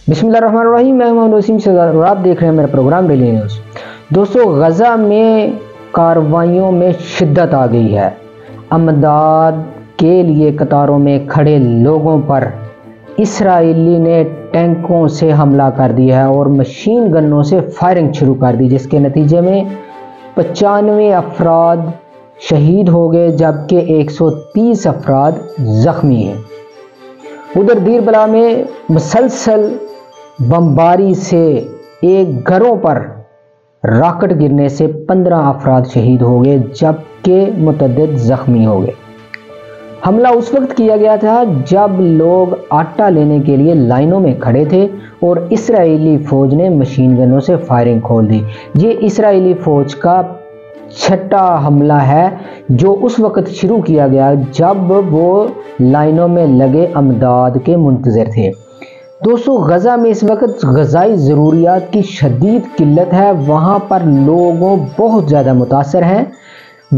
بسم اللہ الرحمن الرحیم، میں محمد وسیم شہزاد اور آپ دیکھ رہے ہیں میرا پروگرام ڈیلی نیوز۔ دوستو، غزہ میں کارروائیوں میں شدت آ گئی ہے۔ امداد کے لیے قطاروں میں کھڑے لوگوں پر اسرائیلی نے ٹینکوں سے حملہ کر دیا ہے اور مشین گنوں سے فائرنگ شروع کر دی، جس کے نتیجے میں 95 افراد شہید ہو گئے جبکہ 130 افراد زخمی ہیں۔ ادھر دیر بلا میں مسلسل بمباری سے ایک گھروں پر راکٹ گرنے سے 15 افراد شہید ہو گئے جبکہ متعدد زخمی ہو گئے۔ حملہ اس وقت کیا گیا تھا جب لوگ آٹا لینے کے لیے لائنوں میں کھڑے تھے اور اسرائیلی فوج نے مشین گنوں سے فائرنگ کھول دی۔ یہ اسرائیلی فوج کا چھٹا حملہ ہے جو اس وقت شروع کیا گیا جب وہ لائنوں میں لگے امداد کے منتظر تھے۔ دوستو، غزہ میں اس وقت غذائی ضروریات کی شدید قلت ہے۔ وہاں پر لوگوں بہت زیادہ متاثر ہیں۔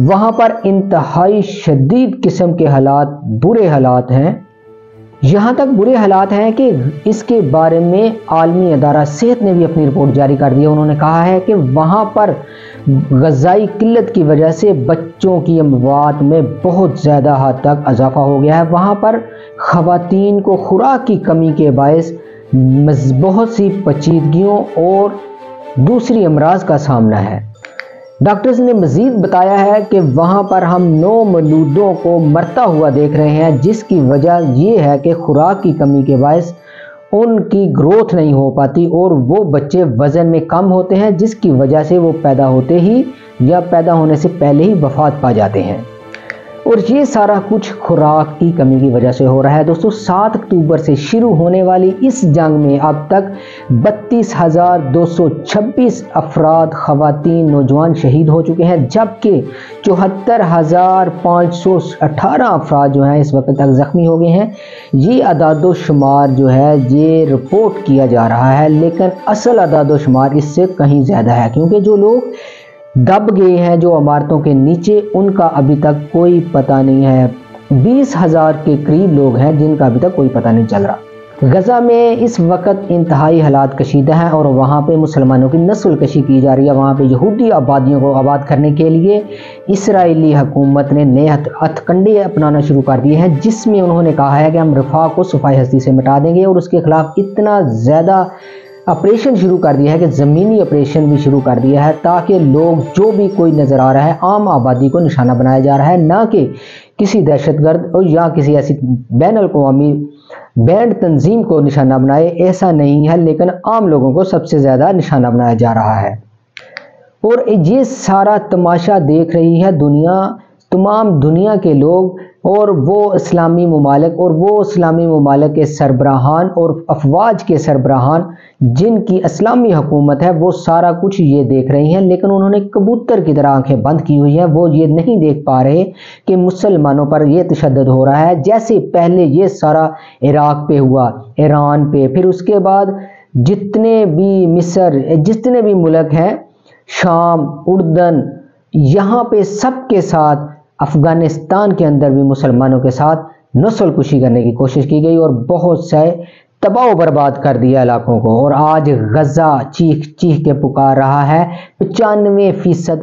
وہاں پر انتہائی شدید قسم کے حالات، برے حالات ہیں۔ یہاں تک برے حالات ہیں کہ اس کے بارے میں عالمی ادارہ صحت نے بھی اپنی رپورٹ جاری کر دی۔ انہوں نے کہا ہے کہ وہاں پر غذائی قلت کی وجہ سے بچوں کی اموات میں بہت زیادہ حد تک اضافہ ہو گیا ہے۔ وہاں پر خواتین کو خوراک کی کمی کے باعث بہت سی پیچیدگیوں اور دوسری امراض کا سامنا ہے۔ ڈاکٹرز نے مزید بتایا ہے کہ وہاں پر ہم 9 مولودوں کو مرتا ہوا دیکھ رہے ہیں، جس کی وجہ یہ ہے کہ خوراک کی کمی کے باعث ان کی گروتھ نہیں ہو پاتی اور وہ بچے وزن میں کم ہوتے ہیں، جس کی وجہ سے وہ پیدا ہوتے ہی یا پیدا ہونے سے پہلے ہی وفات پا جاتے ہیں، اور یہ سارا کچھ خوراک کی کمی کی وجہ سے ہو رہا ہے۔ دوستو، 7 اکتوبر سے شروع ہونے والی اس جنگ میں اب تک 32,226 افراد خواتین نوجوان شہید ہو چکے ہیں جبکہ 74,518 افراد جو ہیں اس وقت تک زخمی ہو گئے ہیں۔ یہ اعداد و شمار جو ہے یہ رپورٹ کیا جا رہا ہے، لیکن اصل اعداد و شمار اس سے کہیں زیادہ ہے، کیونکہ جو لوگ دب گئے ہیں جو عمارتوں کے نیچے، ان کا ابھی تک کوئی پتہ نہیں ہے۔ 20,000 کے قریب لوگ ہیں جن کا ابھی تک کوئی پتہ نہیں چل رہا۔ غزہ میں اس وقت انتہائی حالات کشیدہ ہیں اور وہاں پہ مسلمانوں کی نسل کشی کی جا رہی ہے۔ وہاں پہ یہودی آبادیوں کو آباد کرنے کے لیے اسرائیلی حکومت نے نئے ہتھ کنڈے اپنانا شروع کر دیے ہیں، جس میں انہوں نے کہا ہے کہ ہم رفاح کو صفحہ ہستی سے مٹا دیں گے، اور اس کے خلاف اتنا زیادہ آپریشن شروع کر دیا ہے کہ زمینی آپریشن بھی شروع کر دیا ہے، تاکہ لوگ جو بھی کوئی نظر آ رہا ہے عام آبادی کو نشانہ بنایا جا رہا ہے، نہ کہ کسی دہشت گرد یا کسی ایسی بین الاقوامی بینڈ تنظیم کو نشانہ بنائے، ایسا نہیں ہے، لیکن عام لوگوں کو سب سے زیادہ نشانہ بنایا جا رہا ہے۔ اور یہ سارا تماشا دیکھ رہی ہے دنیا، تمام دنیا کے لوگ، اور وہ اسلامی ممالک کے سربراہان اور افواج کے سربراہان جن کی اسلامی حکومت ہے، وہ سارا کچھ یہ دیکھ رہی ہیں، لیکن انہوں نے کبوتر کی طرح آنکھیں بند کی ہوئی ہیں۔ وہ یہ نہیں دیکھ پا رہے کہ مسلمانوں پر یہ تشدد ہو رہا ہے، جیسے پہلے یہ سارا عراق پہ ہوا، ایران پہ، پھر اس کے بعد جتنے بھی مصر، جتنے بھی ملک ہیں، شام، اردن، یہاں پہ سب کے ساتھ، افغانستان کے اندر بھی مسلمانوں کے ساتھ نسل کشی کرنے کی کوشش کی گئی اور بہت سے تباہ و برباد کر دیا علاقوں کو، اور آج غزہ چیخ چیخ کے پکار رہا ہے۔ 95%